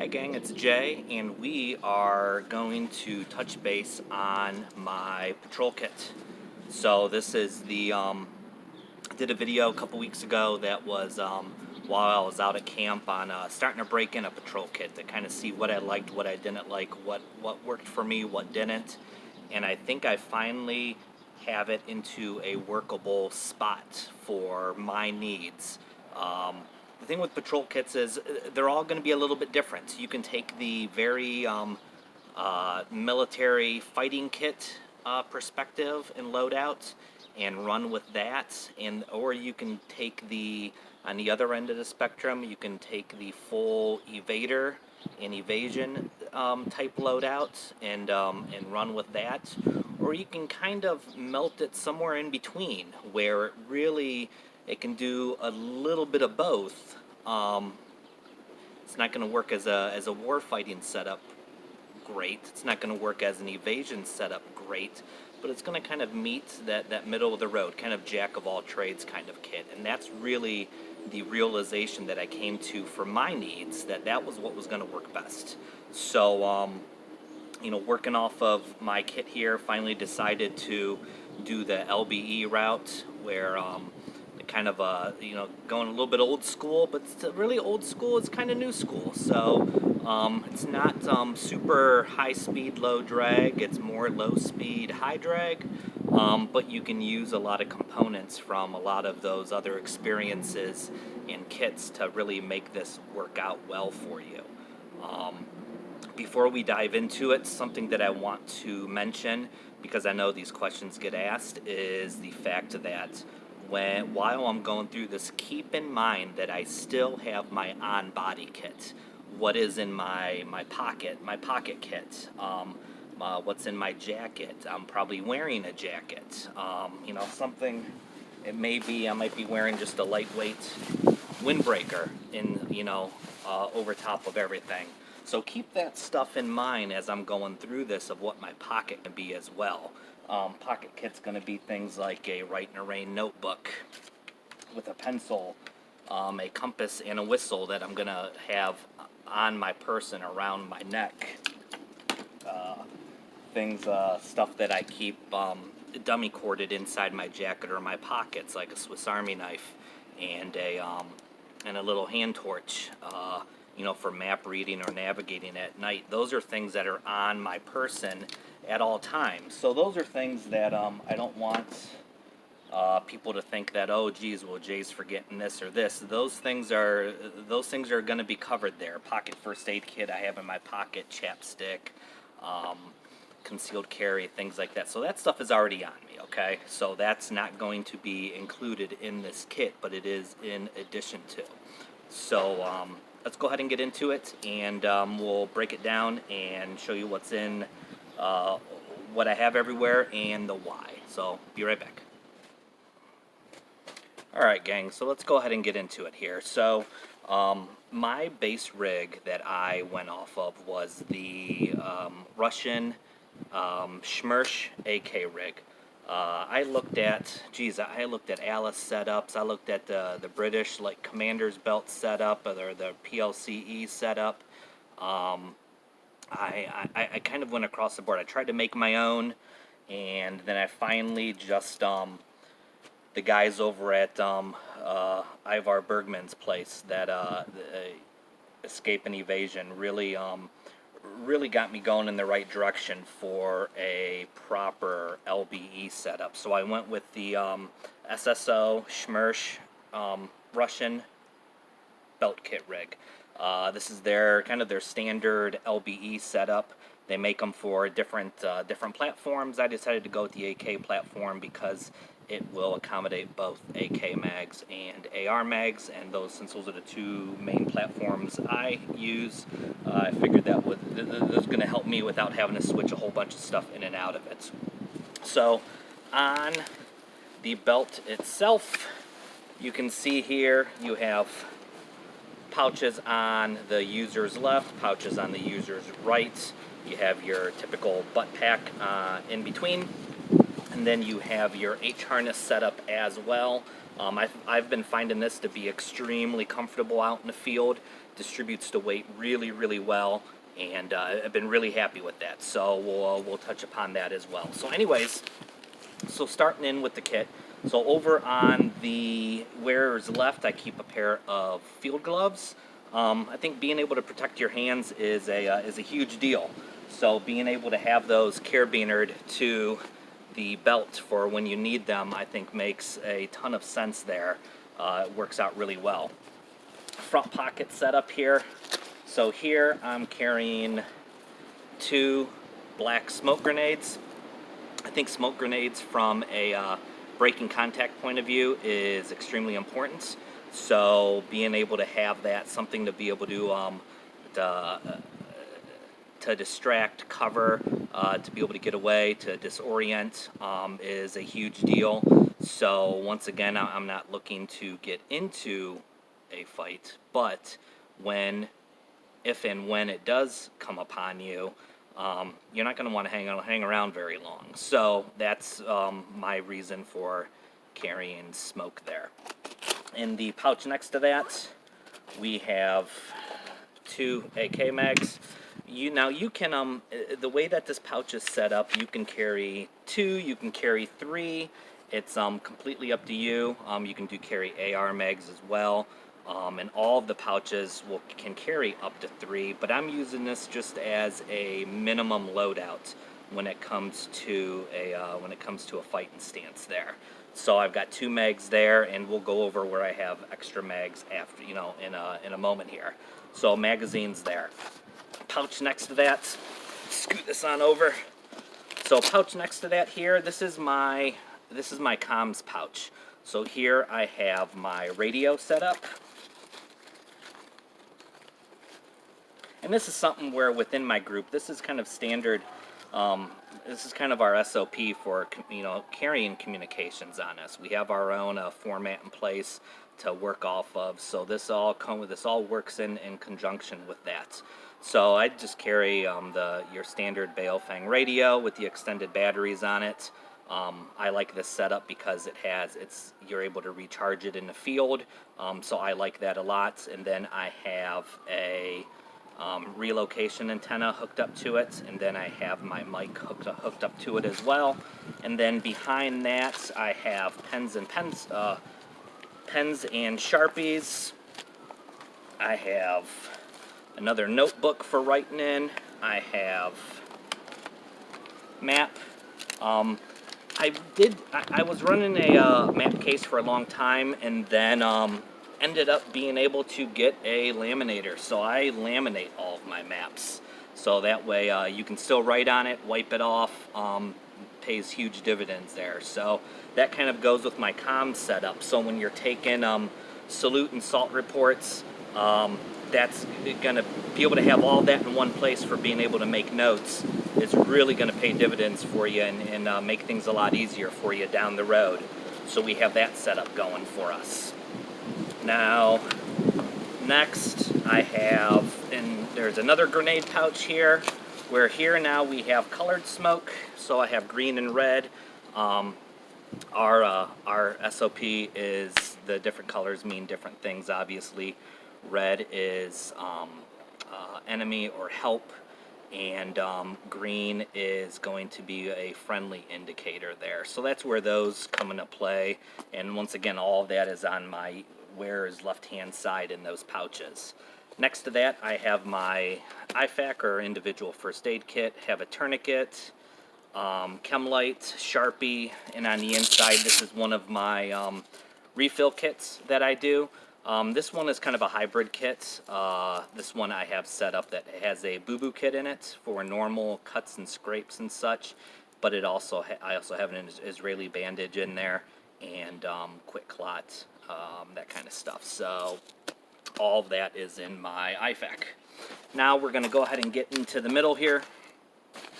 Hey gang, it's Jay, and we are going to touch base on my patrol kit. So this is the, I did a video a couple weeks ago that was while I was out at camp on starting to break in a patrol kit to kind of see what I liked, what I didn't like, what worked for me, what didn't. And I think I finally have it into a workable spot for my needs. The thing with patrol kits is they're all going to be a little bit different. You can take the very military fighting kit perspective and loadout and run with that, or you can take the, on the other end of the spectrum, you can take the full evader and evasion type loadout and run with that, or you can kind of melt it somewhere in between where it can do a little bit of both. It's not going to work as a war fighting setup great. It's not going to work as an evasion setup great, but it's going to kind of meet that middle of the road, kind of jack of all trades kind of kit. And that's really the realization that I came to for my needs, that was what was going to work best. So, working off of my kit here, finally decided to do the LBE route where kind of going a little bit old school, but it's really old school. It's kind of new school. So it's not super high speed, low drag. It's more low speed, high drag. But you can use a lot of components from a lot of those other experiences and kits to really make this work out well for you. Before we dive into it, something that I want to mention, because I know these questions get asked, is the fact that while I'm going through this, keep in mind that I still have my on-body kit. What is in my pocket kit, what's in my jacket. I'm probably wearing a jacket. Something, it may be, I might be wearing just a lightweight windbreaker over top of everything. So keep that stuff in mind as I'm going through this of what my pocket can be as well. Pocket kit's going to be things like a Write in the Rain notebook with a pencil, a compass, and a whistle that I'm going to have on my person around my neck. Stuff that I keep dummy corded inside my jacket or my pockets, like a Swiss Army knife and a little hand torch. For map reading or navigating at night. Those are things that are on my person at all times. So those are things that I don't want people to think that, oh geez, well Jay's forgetting this or this. Those things are going to be covered there. Pocket first aid kit I have in my pocket, chapstick, concealed carry, things like that. So that stuff is already on me, okay? So that's not going to be included in this kit, but it is in addition to. So let's go ahead and get into it, and we'll break it down and show you what's in, what I have everywhere, and the why. So, be right back. Alright gang, so let's go ahead and get into it here. So, my base rig that I went off of was the Russian Smersh AK rig. I looked at Alice setups. I looked at the British Commander's Belt setup, or the PLCE setup. I kind of went across the board. I tried to make my own, and then I finally just the guys over at Ivarr Bergmann's place, that Escape and Evasion, really got me going in the right direction for a proper LBE setup. So I went with the SSO Smersh Russian belt kit rig. This is their standard LBE setup. They make them for different platforms. I decided to go with the AK platform because it will accommodate both AK mags and AR mags, and since those are the two main platforms I use, I figured that was going to help me without having to switch a whole bunch of stuff in and out of it. So on the belt itself, you can see here you have pouches on the user's left, pouches on the user's right. You have your typical butt pack in between. And then you have your H harness setup as well. I've been finding this to be extremely comfortable out in the field. Distributes the weight really, really well, and I've been really happy with that. So we'll touch upon that as well. So anyways, so starting in with the kit. So over on the wearer's left, I keep a pair of field gloves. I think being able to protect your hands is a huge deal. So being able to have those carabinered to the belt for when you need them, I think makes a ton of sense there. It works out really well. Front pocket setup here. So here I'm carrying 2 black smoke grenades. I think smoke grenades from a breaking contact point of view is extremely important. So being able to have that, something to be able to distract, cover, to be able to get away, to disorient, is a huge deal. So once again, I'm not looking to get into a fight, but if and when it does come upon you, you're not going to want to hang around very long. So that's my reason for carrying smoke there. In the pouch next to that, we have 2 AK mags. Now you can, the way that this pouch is set up, you can carry 2, you can carry 3. It's completely up to you. You can carry AR mags as well. And all of the pouches can carry up to 3, but I'm using this just as a minimum loadout when it comes to a fighting stance there. So I've got 2 mags there, and we'll go over where I have extra mags after, in a moment here. So magazines there. Pouch next to that. Scoot this on over. So pouch next to that here. This is my comms pouch. So here I have my radio set up. And this is something where within my group, this is kind of standard. This is kind of our SOP for carrying communications on us. We have our own format in place to work off of. So this all works in conjunction with that. So I just carry your standard Baofeng radio with the extended batteries on it. I like this setup because you're able to recharge it in the field. So I like that a lot. And then I have a relocation antenna hooked up to it, and then I have my mic hooked up to it as well. And then behind that, I have pens and Sharpies. I have another notebook for writing in. I have map. I was running a map case for a long time, and then ended up being able to get a laminator. So I laminate all of my maps. So that way you can still write on it, wipe it off, pays huge dividends there. So that kind of goes with my comm setup. So when you're taking salute and salt reports, that's going to be able to have all that in one place for being able to make notes. It's really going to pay dividends for you and make things a lot easier for you down the road. So we have that setup going for us. Now, next I have, and there's another grenade pouch here, where here now we have colored smoke. So I have green and red. Our SOP is the different colors mean different things, obviously. Red is enemy or help, and green is going to be a friendly indicator there. So that's where those come into play. And once again, all of that is on my wearer's left-hand side in those pouches. Next to that, I have my IFAK, or individual first aid kit, have a tourniquet, chem light, Sharpie, and on the inside, this is one of my refill kits that I do. This one is kind of a hybrid kit. This one I have set up that has a boo-boo kit in it for normal cuts and scrapes and such, but I also have an Israeli bandage in there, and quick clot, that kind of stuff. So all of that is in my IFAK. Now we're going to go ahead and get into the middle here.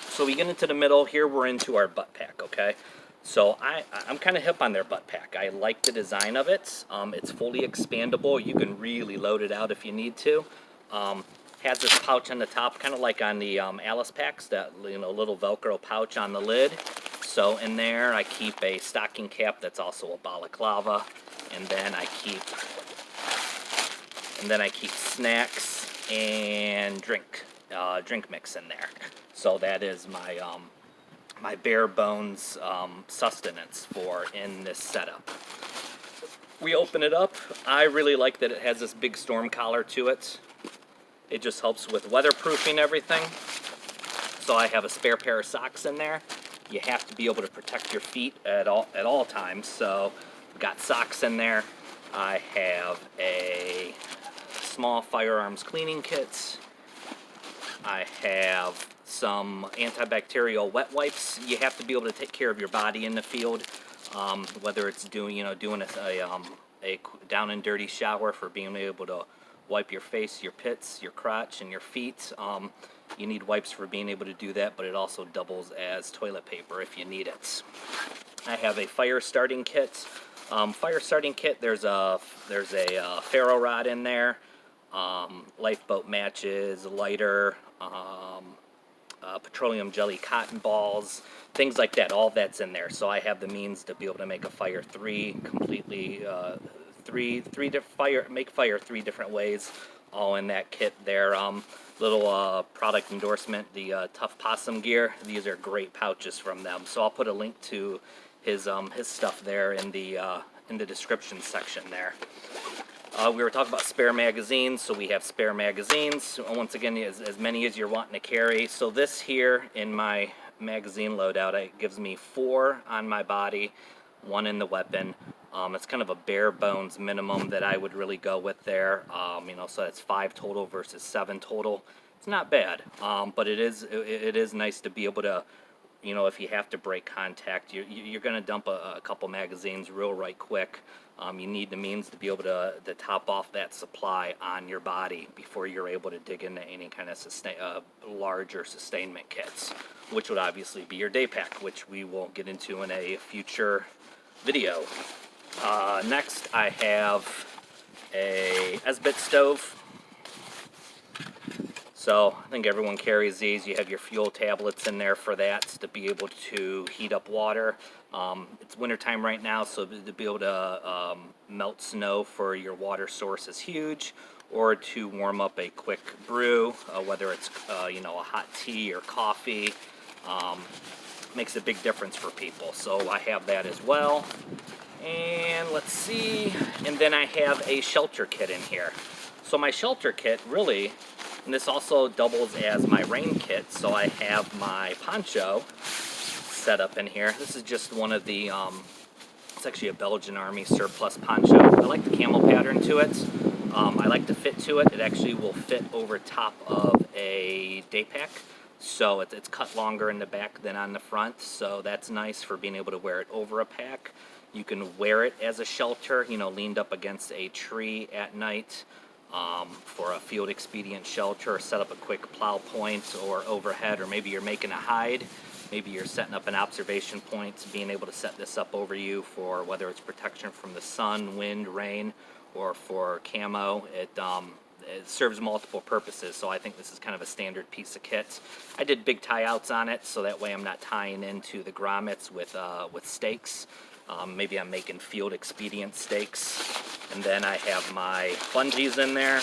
So we get into the middle here, we're into our butt pack, okay? So I'm kind of hip on their butt pack. I like the design of it. It's fully expandable. You can really load it out if you need to. Has this pouch on the top, kind of like on the Alice packs, that little Velcro pouch on the lid. So in there I keep a stocking cap that's also a balaclava, and then I keep snacks and drink mix in there. So that is my my bare bones sustenance for in this setup. We open it up. I really like that it has this big storm collar to it. It just helps with weatherproofing everything. So I have a spare pair of socks in there. You have to be able to protect your feet at all times. So I've got socks in there. I have a small firearms cleaning kit. I have some antibacterial wet wipes. You have to be able to take care of your body in the field, whether it's doing a down and dirty shower for being able to wipe your face, your pits, your crotch, and your feet. You need wipes for being able to do that, but it also doubles as toilet paper if you need it. I have a fire starting kit. There's a ferro rod in there, lifeboat matches, lighter, petroleum jelly cotton balls, things like that. All that's in there. So I have the means to be able to make a fire make fire three different ways, all in that kit there. Little product endorsement, the Tough Possum Gear. These are great pouches from them. So I'll put a link to his stuff there in the description section there. We were talking about spare magazines, so we have spare magazines. Once again, as many as you're wanting to carry. So this here in my magazine loadout, it gives me 4 on my body, 1 in the weapon. It's kind of a bare bones minimum that I would really go with there. So that's 5 total versus 7 total. It's not bad, but it is nice to be able to, if you have to break contact, you're going to dump a couple magazines right quick. You need the means to be able to top off that supply on your body before you're able to dig into any kind of larger sustainment kits, which would obviously be your day pack, which we will get into in a future video. Next, I have a Esbit stove. So I think everyone carries these. You have your fuel tablets in there for that to be able to heat up water. It's wintertime right now, so to be able to melt snow for your water source is huge, or to warm up a quick brew, whether it's a hot tea or coffee. Makes a big difference for people. So I have that as well. And let's see, and then I have a shelter kit in here. So my shelter kit really, and this also doubles as my rain kit, so I have my poncho set up in here. This is just one of the, it's actually a Belgian Army surplus poncho. I like the camel pattern to it. I like the fit to it. It actually will fit over top of a day pack. So it's cut longer in the back than on the front, so that's nice for being able to wear it over a pack. You can wear it as a shelter, leaned up against a tree at night for a field expedient shelter, or set up a quick plow point or overhead, or maybe you're making a hide. Maybe you're setting up an observation point, being able to set this up over you for whether it's protection from the sun, wind, rain, or for camo. It serves multiple purposes, so I think this is kind of a standard piece of kit. I did big tie-outs on it, so that way I'm not tying into the grommets with stakes. Maybe I'm making field expedient stakes. And then I have my bungees in there.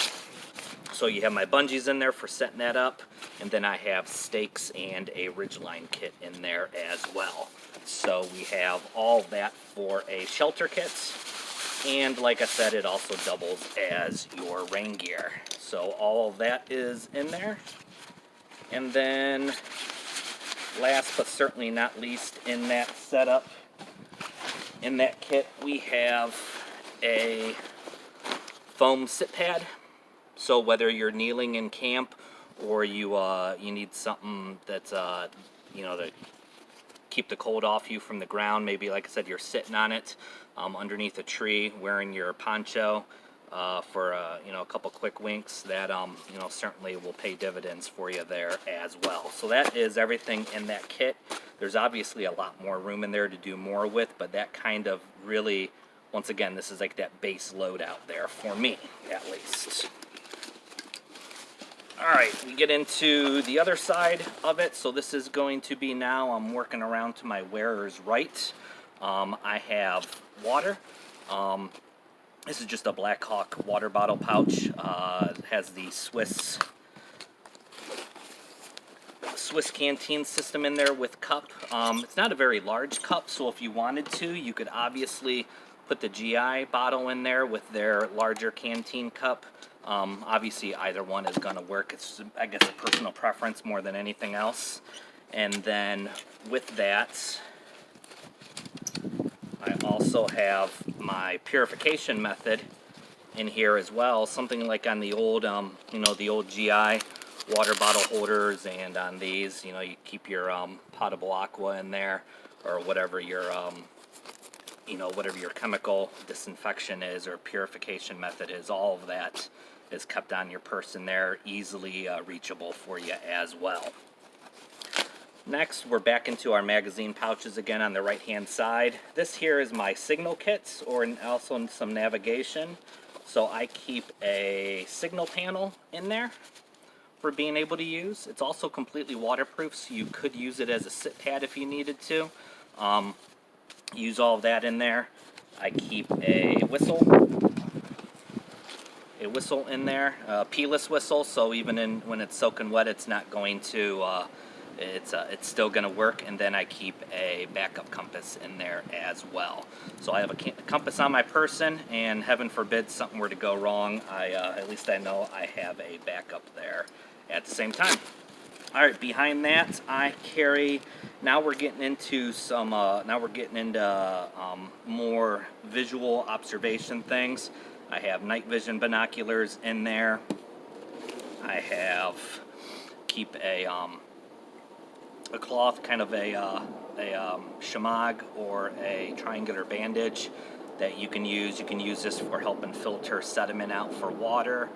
So you have my bungees in there for setting that up. And then I have stakes and a ridgeline kit in there as well. So we have all that for a shelter kit. And like I said, it also doubles as your rain gear. So all of that is in there. And then last but certainly not least in that setup, in that kit, we have a foam sit pad. So whether you're kneeling in camp or you need something that's to keep the cold off you from the ground, maybe like I said, you're sitting on it underneath a tree wearing your poncho for a couple quick winks, that certainly will pay dividends for you there as well. So that is everything in that kit. There's obviously a lot more room in there to do more with, but that kind of really, once again, this is like that base load out there for me, at least. Alright, we get into the other side of it. So this is going to be now, I'm working around to my wearer's right. I have water. This is just a Black Hawk water bottle pouch. It has the Swiss canteen system in there with cup. It's not a very large cup, so if you wanted to, you could obviously put the GI bottle in there with their larger canteen cup. Obviously, either one is going to work. It's, I guess, a personal preference more than anything else. And then with that, I also have my purification method in here as well. Something like on the old, you know, the old GI water bottle holders, and on these, you know, you keep your potable aqua in there, or whatever your, you know, whatever your chemical disinfection is or purification method is. All of that is kept on your person there, easily reachable for you as well. Next, we're back into our magazine pouches again on the right hand side. This here is my signal kits, or also some navigation. So I keep a signal panel in there for being able to use. It's also completely waterproof, so you could use it as a sit pad if you needed to. Use all of that in there. I keep a whistle in there, a P-less whistle, so even when it's soaking wet, it's not going to, it's still going to work. And then I keep a backup compass in there as well. So I have a compass on my person, and heaven forbid something were to go wrong, at least I know I have a backup there at the same time. All right, behind that, I carry. Now we're getting into some. More visual observation things. I have night vision binoculars in there. I keep a cloth, kind of a shamag or a triangular bandage that you can use. You can use this for helping filter sediment out for water.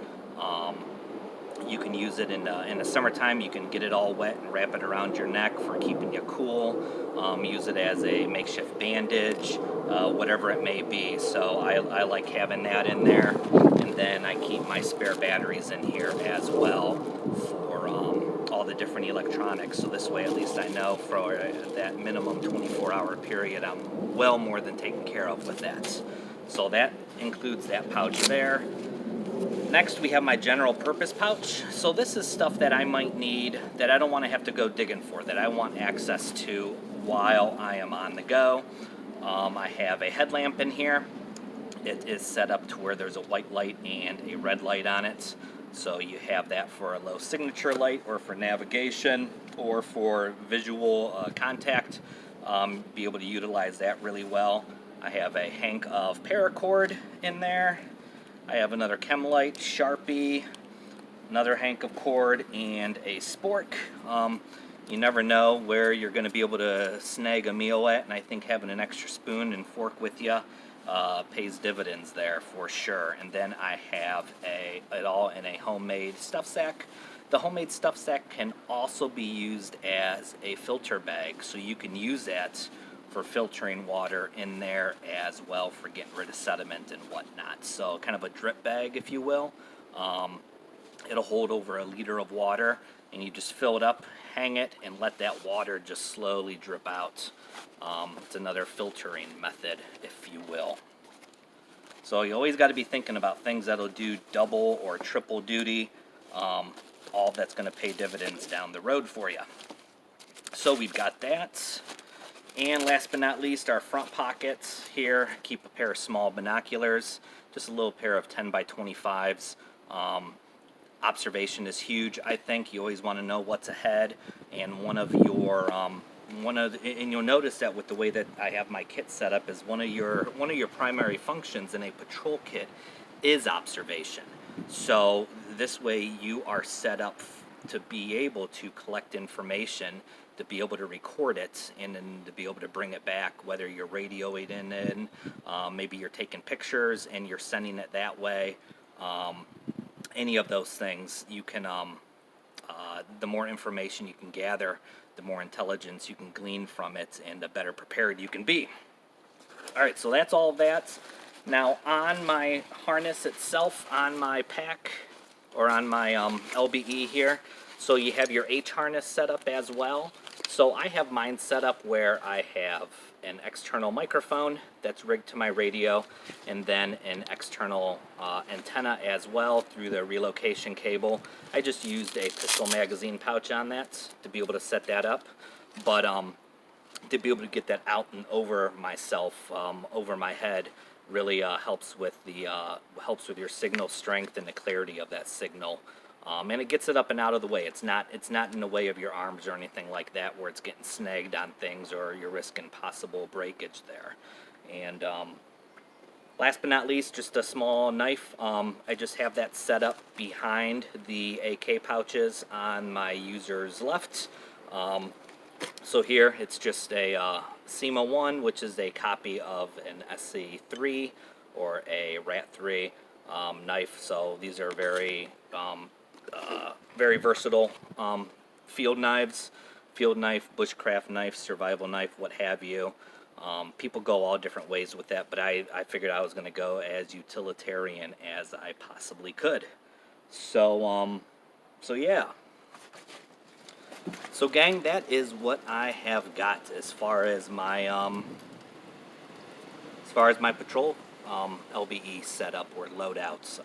You can use it in the summertime. You can get it all wet and wrap it around your neck for keeping you cool. Use it as a makeshift bandage, whatever it may be. So I like having that in there. And then I keep my spare batteries in here as well for all the different electronics. So this way, at least I know for that minimum 24-hour period, I'm well more than taken care of with that. So that includes that pouch there. Next, we have my general purpose pouch. So this is stuff that I might need that I don't want to have to go digging for, that I want access to while I am on the go. I have a headlamp in here. It is set up to where there's a white light and a red light on it. So you have that for a low signature light, or for navigation, or for visual contact. Be able to utilize that really well. I have a hank of paracord in there. I have another chem light, Sharpie, another hank of cord, and a spork. You never know where you're going to be able to snag a meal at, and I think having an extra spoon and fork with you pays dividends there for sure. And then I have it all in a homemade stuff sack. The homemade stuff sack can also be used as a filter bag, so you can use that for filtering water in there as well, for getting rid of sediment and whatnot. So kind of a drip bag, if you will. It'll hold over a liter of water, and you just fill it up, hang it, and let that water just slowly drip out. It's another filtering method, if you will. So you always got to be thinking about things that'll do double or triple duty. All that's going to pay dividends down the road for you. So we've got that. And last but not least, our front pockets here. Keep a pair of small binoculars, just a little pair of 10 by 25s. Observation is huge. I think you always want to know what's ahead, and and you'll notice that with the way that I have my kit set up, is one of your primary functions in a patrol kit is observation. So this way you are set up to be able to collect information, to be able to record it, and then to be able to bring it back, whether you're radioing it in, maybe you're taking pictures and you're sending it that way. Any of those things, you can, the more information you can gather, the more intelligence you can glean from it, and the better prepared you can be. Alright, so that's all of that. Now on my harness itself, on my pack, or on my LBE here. So you have your H harness set up as well. So I have mine set up where I have an external microphone that's rigged to my radio, and then an external antenna as well through the relocation cable. I just used a pistol magazine pouch on that to be able to set that up, but to be able to get that out and over myself, over my head, really helps with your signal strength and the clarity of that signal. And it gets it up and out of the way. It's not in the way of your arms or anything like that, where it's getting snagged on things or you're risking possible breakage there. And last but not least, just a small knife. I just have that set up behind the AK pouches on my user's left. So here it's just a SEMA 1, which is a copy of an SC3 or a RAT3 knife. So these are very versatile field knives, field knife, bushcraft knife, survival knife, what have you. People go all different ways with that, but I figured I was going to go as utilitarian as I possibly could. So, so yeah. So gang, that is what I have got as far as my patrol LBE setup or loadouts.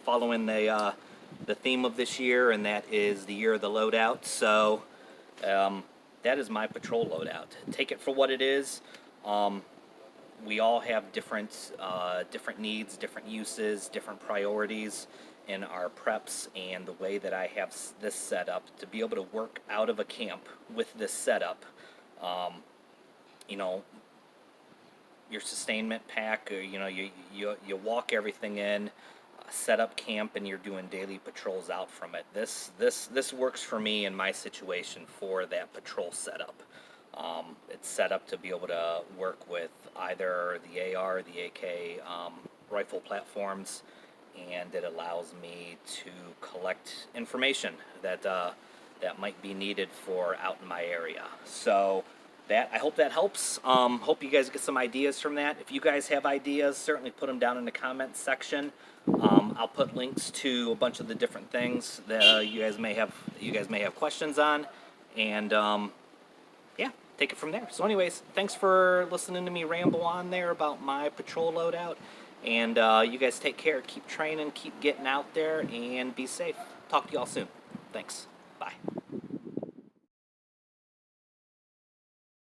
Following the theme of this year, and that is the year of the loadout. So that is my patrol loadout. Take it for what it is. We all have different needs, different uses, different priorities in our preps, and the way that I have this set up to be able to work out of a camp with this setup, you know, your sustainment pack, or, you know, you walk everything in, set up camp, and you're doing daily patrols out from it. This works for me in my situation for that patrol setup. It's set up to be able to work with either the AR, the AK rifle platforms, and it allows me to collect information that that might be needed for out in my area. So I hope that helps. Hope you guys get some ideas from that. If you guys have ideas, certainly put them down in the comments section. I'll put links to a bunch of the different things that you guys may have questions on, and yeah, take it from there. So anyways, thanks for listening to me ramble on there about my patrol loadout, and you guys take care, keep training, keep getting out there, and be safe. Talk to y'all soon. Thanks.